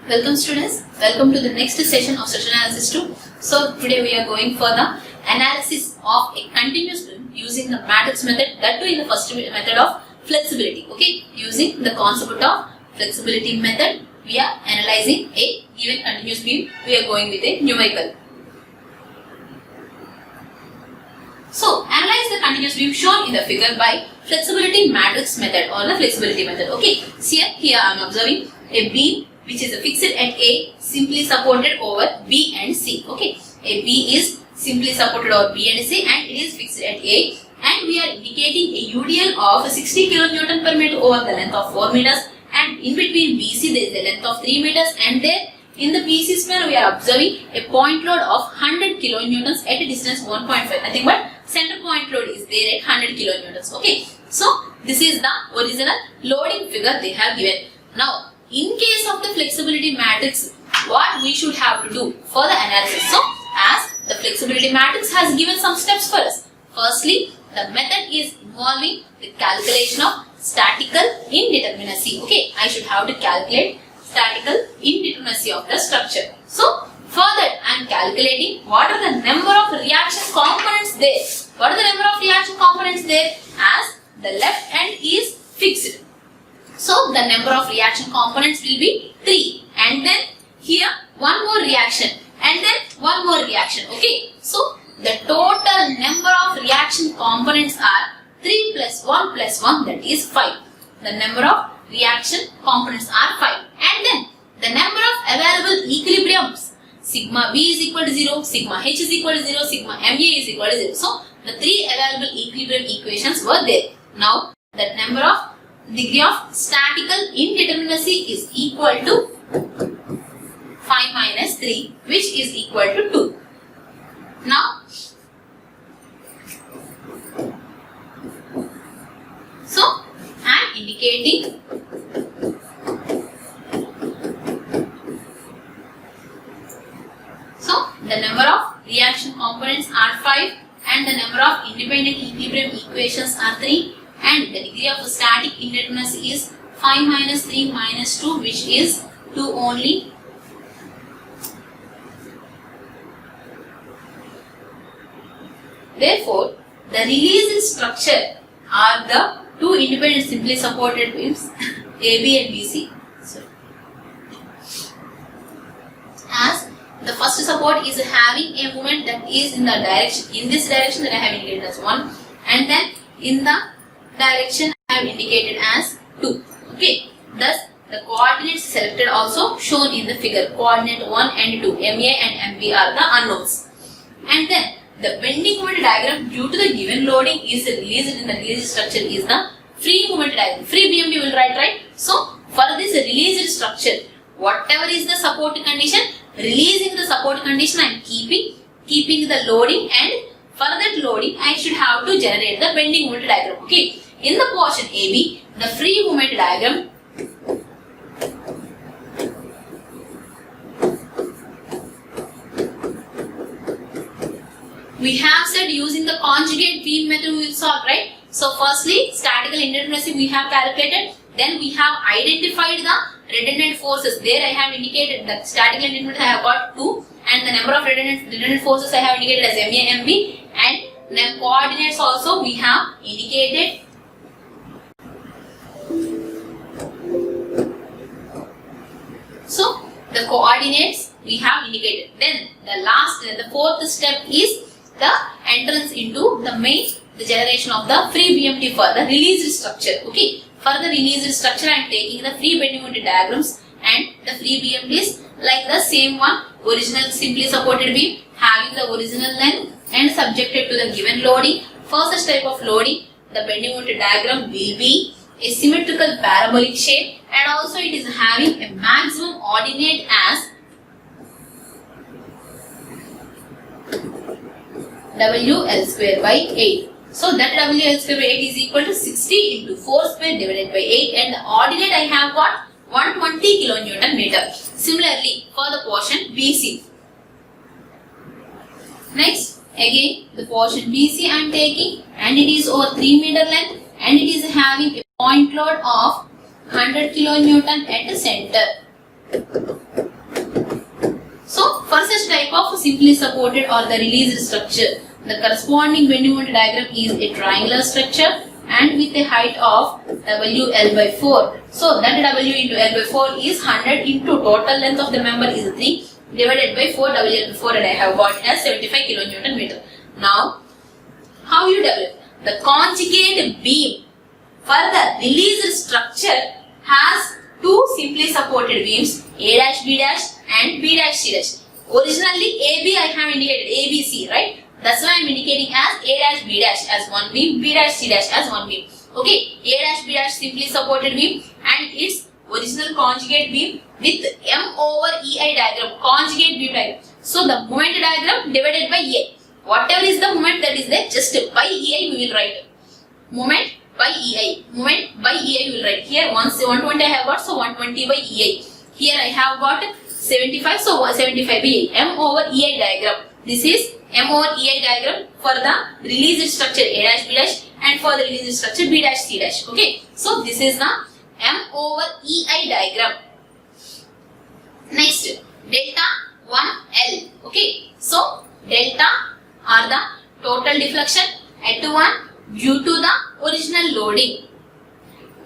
Welcome students, welcome to the next session of structural analysis 2. So today we are going for the analysis of a continuous beam using the matrix method, that too in the first method of flexibility. Okay, using the concept of flexibility method, we are analyzing a given continuous beam. We are going with a numerical. So analyze the continuous beam shown in the figure by flexibility matrix method or the flexibility method. Okay, here I am observing a beam which is fixed at A, simply supported over B and C. Okay, a B is simply supported over B and C and it is fixed at A, and we are indicating a UDL of 60 kN per meter over the length of 4 meters, and in between BC there is a length of 3 meters, and there in the BC square we are observing a point load of 100 kN at a distance 1.5, nothing but center point load is there at 100 kN. Okay, so this is the original loading figure they have given. Now in case of the flexibility matrix, what we should have to do for the analysis? So, as the flexibility matrix has given some steps for us. Firstly, the method is involving the calculation of statical indeterminacy. Okay, I should have to calculate statical indeterminacy of the structure. So, for that I am calculating what are the number of reaction components there. What are the number of reaction components there? As the left end is fixed. So, the number of reaction components will be 3, and then here one more reaction and then one more reaction. Okay, so the total number of reaction components are 3 plus 1 plus 1, that is 5. The number of reaction components are 5, and then the number of available equilibriums, sigma B is equal to 0, sigma H is equal to 0, sigma MA is equal to 0. So, the 3 available equilibrium equations were there. Now, the number of degree of statical indeterminacy is equal to 5 minus 3, which is equal to 2. Now, so I am indicating the number of reaction components are 5 and the number of independent equilibrium equations are 3. And the degree of static indeterminacy is 5 minus 3 minus 2, which is 2 only. Therefore, the released structure are the two independent simply supported beams AB and BC. As the first support is having a moment that is in the direction, in this direction that I have indicated as 1, and then in the direction I have indicated as 2. Okay, thus the coordinates selected also shown in the figure, coordinate 1 and 2, MA and MB are the unknowns. And then the bending moment diagram due to the given loading is released in the released structure is the free moment diagram. Free BMD will write, right? So for this released structure, whatever is the support condition, releasing the support condition I am keeping the loading, and for that loading I should have to generate the bending moment diagram. Okay, in the portion AB, the free moment diagram we have said using the conjugate beam method we will solve, right? So firstly, statical indeterminacy we have calculated, then we have identified the redundant forces. There I have indicated the statical indeterminacy I have got 2, and the number of redundant forces I have indicated as MA, MB, and the coordinates also we have indicated. So the coordinates we have indicated. Then the fourth step is the entrance into the generation of the free BMT for the released structure. Okay, for the released structure I am taking the free bending moment diagrams, and the free BMT is like the same one, original simply supported beam having the original length and subjected to the given loading. For such type of loading, the bending moment diagram will be a symmetrical parabolic shape, and also it is having a maximum ordinate as WL square by 8. So that WL square by 8 is equal to 60 into 4 square divided by 8, and the ordinate I have got 120 kilonewton meter. Similarly, for the portion BC. Next, again the portion BC I am taking, and it is over 3 meter length, and it is having a point load of 100 kilonewton at the center. So for such type of simply supported or the released structure, the corresponding bending moment diagram is a triangular structure and with a height of WL by 4. So that W into L by 4 is 100 into total length of the member is 3 divided by 4 WL by 4, and I have got as 75 kilonewton meter. Now, how you develop? The conjugate beam for the released structure has two simply supported beams, A dash B dash and B dash C dash. Originally AB I have indicated ABC, right? That's why I am indicating as A dash B dash as one beam, B dash C dash as one beam. Okay, A dash B dash simply supported beam and its original conjugate beam with M over EI diagram, conjugate beam diagram. So the moment diagram divided by A. Whatever is the moment that is there, just by EI we will write. Moment by EI. Moment by EI we will write. Here 120 I have got, so 120 by EI. Here I have got 75, so 75 by EI. M over EI diagram. This is M over EI diagram for the released structure A dash B dash and for the released structure B dash C dash. Okay. So this is the M over EI diagram. Next, delta 1L. Okay. So delta are the total deflection at 1 due to the original loading.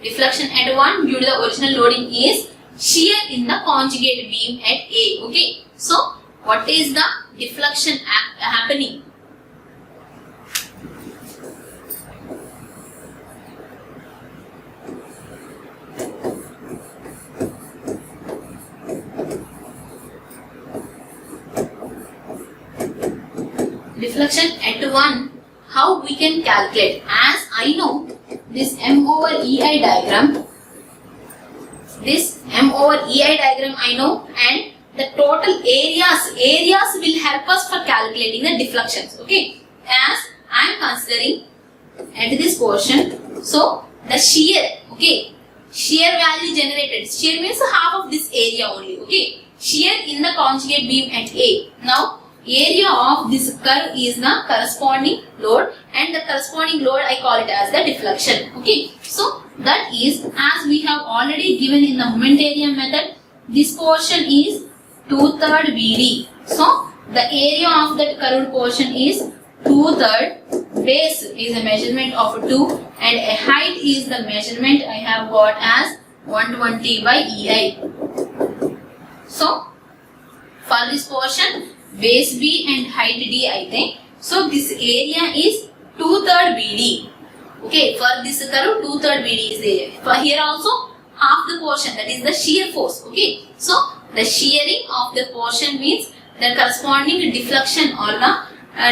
Deflection at 1 due to the original loading is shear in the conjugate beam at A. Okay. So what is the deflection happening? Deflection at 1, how we can calculate? As I know this M over EI diagram, I know, and the total areas will help us for calculating the deflections. Okay, as I am considering at this portion, so the shear, okay, shear value generated, shear means half of this area only. Okay, shear in the conjugate beam at A. Now area of this curve is the corresponding load, and the corresponding load I call it as the deflection. Okay, so that is, as we have already given in the moment area method, this portion is 2/3 BD. So the area of that curved portion is 2/3. Base is a measurement of 2 and a height is the measurement I have got as 120 by EI. So for this portion, base B and height D I think. So this area is 2/3 BD. Okay, for this curve 2/3 BD is there. For here also half the portion, that is the shear force. Okay, so the shearing of the portion means the corresponding deflection or the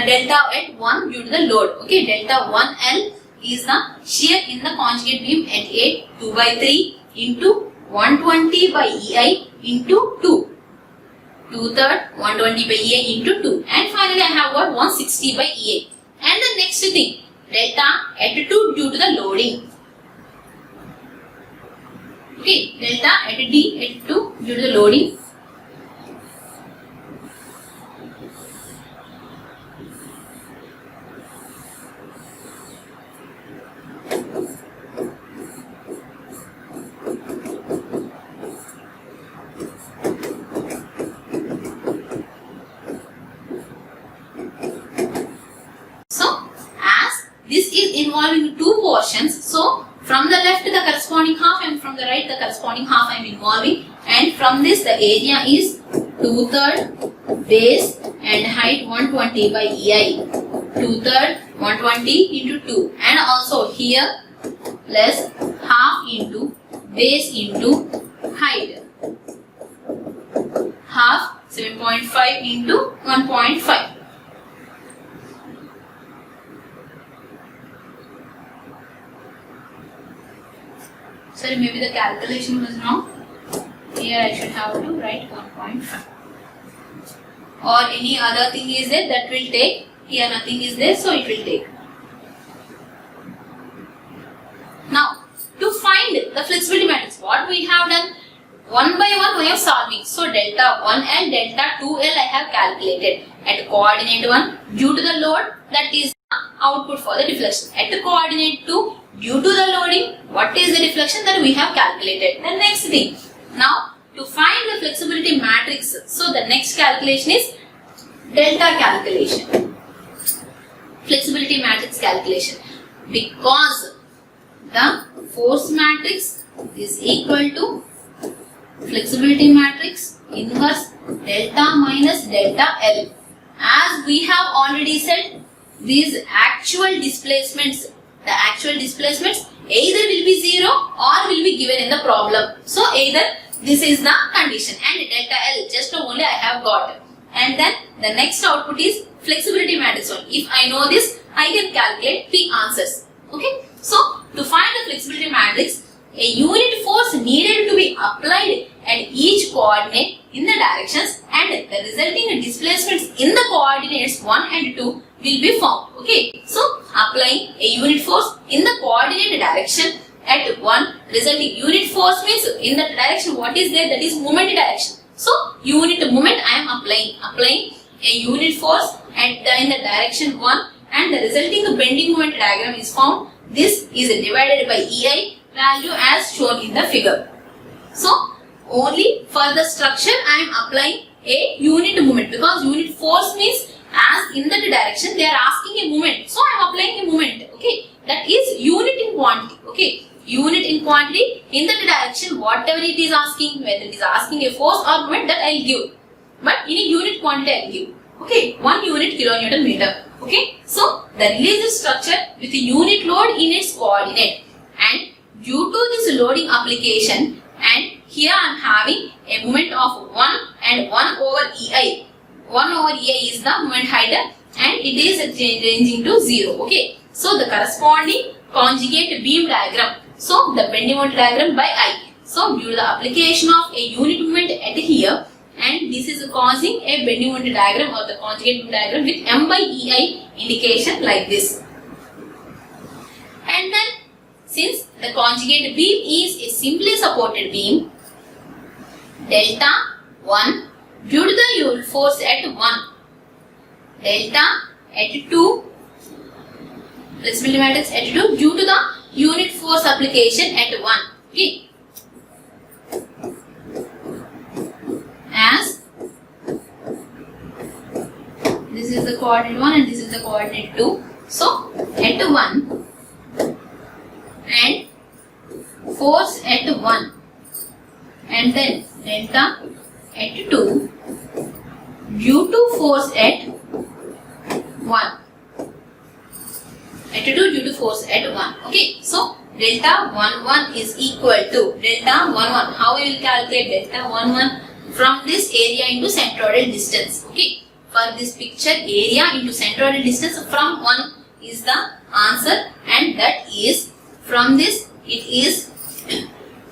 delta at 1 due to the load. Okay, delta 1L is the shear in the conjugate beam at A, 2/3 into 120 by EI into 2. 2/3 120 by EA into 2, and finally I have got 160 by EA. And the next thing, delta at 2 due to the loading. Okay, delta at D at 2 due to the loading. Involving two portions, so from the left the corresponding half and from the right the corresponding half I am involving, and from this the area is 2/3 base and height 120 by EI, 2/3 120 into 2, and also here plus half into base into height, half 7.5 into 1.5. Sorry, maybe the calculation was wrong. Here I should have to write 1.5. Or any other thing is there that will take. Here nothing is there, so it will take. Now, to find the flexibility matrix, what we have done? One by one way of solving. So delta 1L, delta 2L I have calculated. At coordinate 1, due to the load, that is the output for the deflection. At the coordinate 2, due to the loading, what is the deflection that we have calculated? The next thing, now to find the flexibility matrix, so the next calculation is delta calculation. Flexibility matrix calculation. Because the force matrix is equal to flexibility matrix inverse delta minus delta L. As we have already said, these actual displacements, the actual displacements either will be 0 or will be given in the problem. So either this is the condition, and delta L just only I have got. And then the next output is flexibility matrix one. If I know this, I can calculate the answers. Okay. So to find the flexibility matrix, a unit force needed to be applied at each coordinate in the directions, and the resulting displacements in the coordinates 1 and 2 will be found. Okay. So applying a unit force in the coordinate direction at 1, resulting unit force means in the direction what is there, that is moment direction. So unit moment I am applying a unit force in the direction 1, and the resulting bending moment diagram is found. This is divided by EI value as shown in the figure. So only for the structure I am applying a unit moment, because unit force means as in that direction they are asking a moment. So I am applying a moment. Okay, that is unit in quantity. Okay, unit in quantity in that direction, whatever it is asking, whether it is asking a force or moment, that I will give. But in a unit quantity I will give. Okay, 1 unit kilonewton meter. Okay, so the released structure with a unit load in its coordinate, and due to this loading application, and here I am having a moment of 1 and 1 over EI. 1 over EI is the moment height, and it is ranging to 0. Okay, so the corresponding conjugate beam diagram. So the bending moment diagram by I. So due to the application of a unit moment at here, and this is causing a bending moment diagram or the conjugate beam diagram with M by EI indication like this. And then since the conjugate beam is a simply supported beam, delta 1 due to the unit force at 1, delta at 2, flexibility matrix at 2 due to the unit force application at 1. Okay. As this is the coordinate 1 and this is the coordinate 2. So at 1 and force at 1, and then delta at 2 due to force at 1. At 2 due to force at 1. Okay, so delta 11 is equal to delta 11. How we will calculate delta 11? From this area into centroidal distance. Okay, for this picture, area into centroidal distance from 1 is the answer, and that is from this it is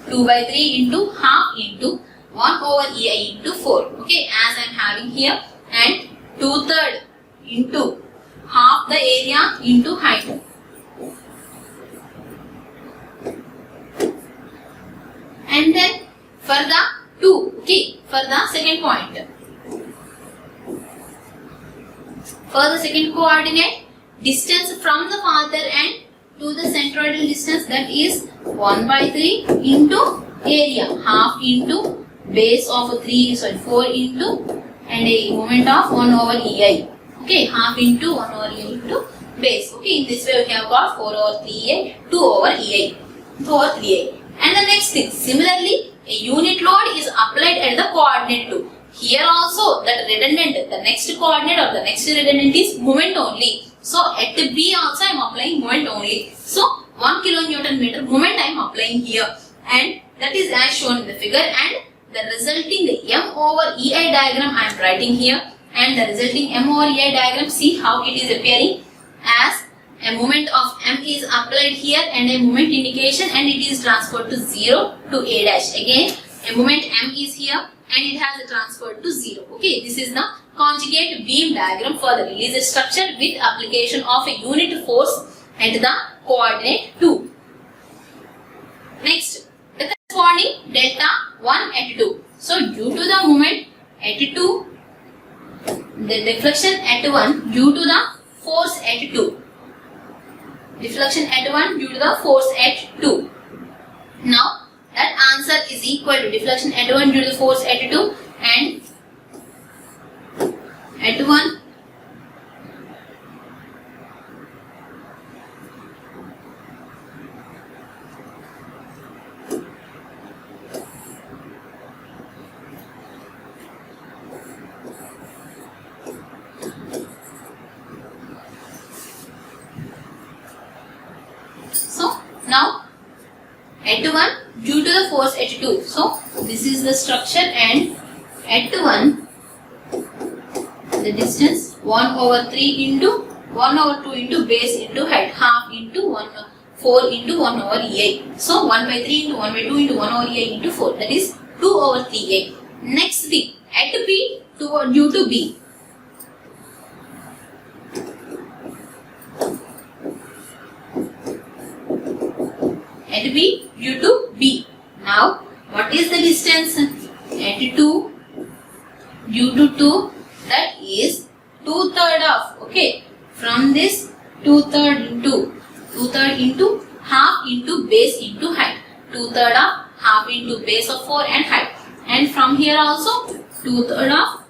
2 by 3 into half into 1 over EI into 4. Okay, as I am having here, and 2/3 into half the area into height. And then for the 2, okay, for the second point. For the second coordinate, distance from the farther end to the centroidal distance, that is 1 by 3 into area, half into base of 4 into and a moment of 1 over EI. Okay, half into 1 over EI into base. Okay, in this way we have got 4 over 3EI, 2 over EI, 2 over 3EI. And the next thing, similarly, a unit load is applied at the coordinate 2. Here also that redundant, the next coordinate or the next redundant is moment only. So at B also I am applying moment only. So 1 kilonewton meter moment I am applying here, and that is as shown in the figure, and the resulting M over EI diagram I am writing here, and the resulting M over EI diagram, see how it is appearing, as a moment of M is applied here and a moment indication, and it is transferred to 0 to A dash. Again a moment M is here and it has a transferred to 0. Okay, this is the conjugate beam diagram for the released structure with application of a unit force at the coordinate 2. Next, the corresponding delta 1 at 2. So due to the moment at 2, the deflection at 1 due to the force at 2. Deflection at 1 due to the force at 2. Now that answer is is equal to deflection at 1 due to the force at 2 and at 1 now at 1 due to the force at 2. So this is the structure, and at 1 the distance 1 over 3 into 1 over 2 into base into height, half into 4 into 1 over EI. So 1 by 3 into 1 by 2 into 1 over EI into 4, that is 2 over 3A. Next thing, at P due to B. At B due to B. Now, what is the distance? At 2 due to 2, that is 2/3 of, okay, from this 2/3 into half into base into height, 2/3 of half into base of 4 and height, and from here also 2/3 of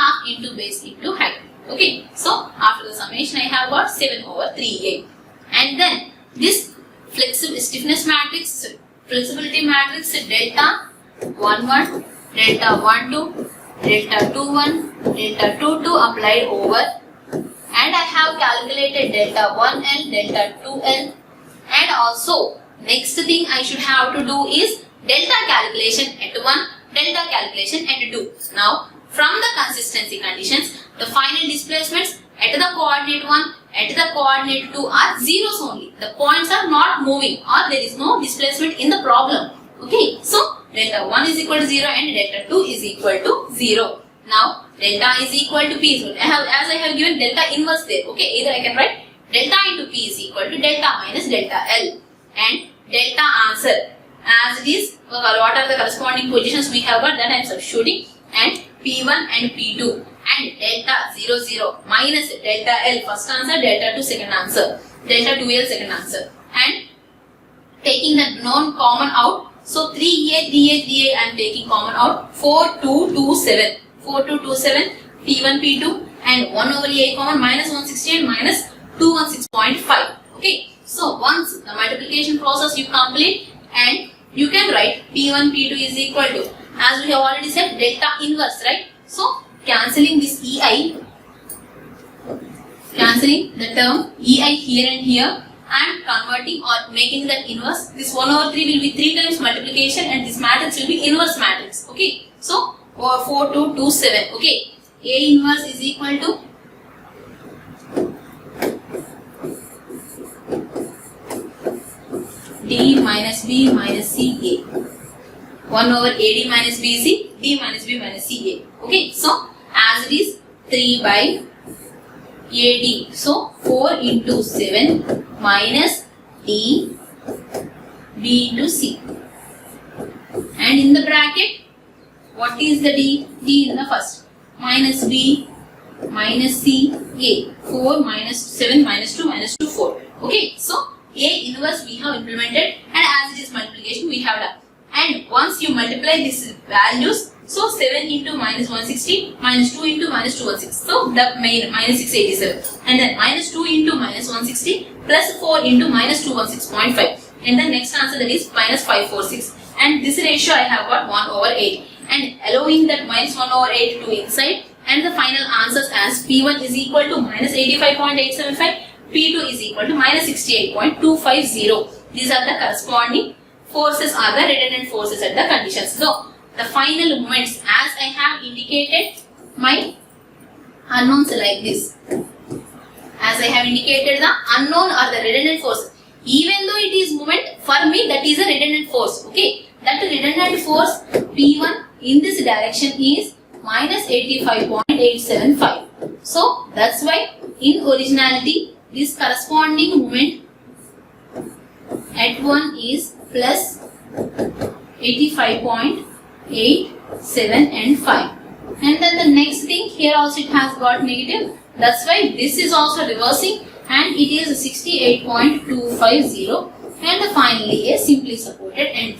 half into base into height. Okay, so after the summation I have got 7 over 3A, and then this flexible stiffness matrix, flexibility matrix, delta 1 1, delta 1 2, delta 2 1, delta 2 2 applied over, and I have calculated delta 1L, delta 2L, and also next thing I should have to do is delta calculation at 1, delta calculation at 2. Now from the consistency conditions, the final displacements at the coordinate 1, at the coordinate 2 are zeros only. The points are not moving, or there is no displacement in the problem. Okay, so delta 1 is equal to 0 and delta 2 is equal to 0. Now delta is equal to P. So as I have given delta inverse there. Okay, either I can write delta into P is equal to delta minus delta L, and delta answer as it is. What are the corresponding positions we have got, that I am substituting, and P1 and P2, and delta 0 0 minus delta L first answer, delta 2 second answer, delta 2L second answer, and taking the known common out. So 3A, 3A, 3A I am taking common out, 4 2 2 7, 4 2 2 7, P1 P2, and 1 over A common, minus 160 and minus 216.5. Okay, so once the multiplication process you complete, and you can write P1 P2 is equal to, as we have already said, delta inverse, right? So cancelling this EI, cancelling the term EI here and here, and converting or making that inverse. This 1 over 3 will be 3 times multiplication, and this matrix will be inverse matrix. Okay, so 4 2 2 7. Okay, A inverse is equal to D minus B minus C A. 1 over AD minus BC, D minus B minus CA. Okay, so as it is 3 by AD. So 4 into 7 minus D, B into C. And in the bracket, what is the D? D in the first. Minus B minus C, A. 4 minus 7 minus 2 minus 2, 4. Okay, so A inverse we have implemented, and as it is multiplication we have done. And once you multiply these values, so 7 into minus 160, minus 2 into minus 216, so the main minus 687, and then minus 2 into minus 160 plus 4 into minus 216.5, and the next answer, that is minus 546, and this ratio I have got 1 over 8, and allowing that minus 1 over 8 to inside, and the final answers as P1 is equal to minus 85.875, P2 is equal to minus 68.250. These are the corresponding forces, are the redundant forces at the conditions. So the final moments, as I have indicated my unknowns like this. As I have indicated the unknown or the redundant force. Even though it is moment, for me that is a redundant force. Okay, that redundant force P1 in this direction is minus 85.875. So that's why in originality this corresponding moment at 1 is plus 85.8, 7 and 5. And then the next thing, here also it has got negative. That's why this is also reversing, and it is 68.250, and finally a simply supported end.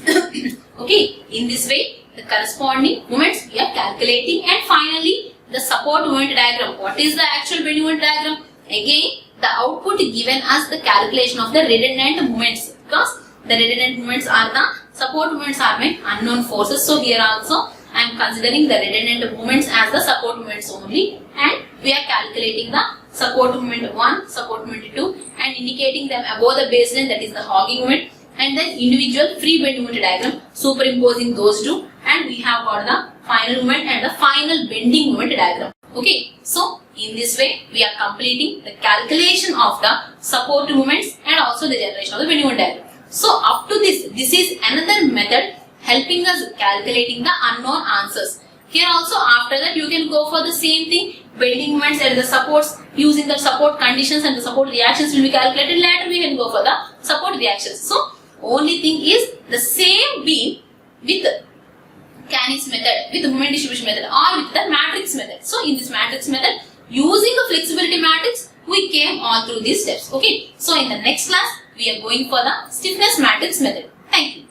Okay, in this way, the corresponding moments we are calculating, and finally, the support moment diagram. What is the actual bending moment diagram? Again, the output given us the calculation of the redundant moments, because the redundant moments are the support moments are my unknown forces. So here also I am considering the redundant moments as the support moments only, and we are calculating the support moment 1, support moment 2, and indicating them above the baseline, that is the hogging moment, and then individual free bend moment diagram, superimposing those two, and we have got the final moment and the final bending moment diagram. Okay, so in this way we are completing the calculation of the support moments and also the generation of the bending moment diagram. So up to this is another method helping us calculating the unknown answers. Here also after that you can go for the same thing, bending moments and the supports, using the support conditions and the support reactions will be calculated. Later we can go for the support reactions. So only thing is the same beam with Cannick's method, with the moment distribution method, or with the matrix method. So in this matrix method, using the flexibility matrix, we came all through these steps. Okay. So in the next class, we are going for the stiffness matrix method. Thank you.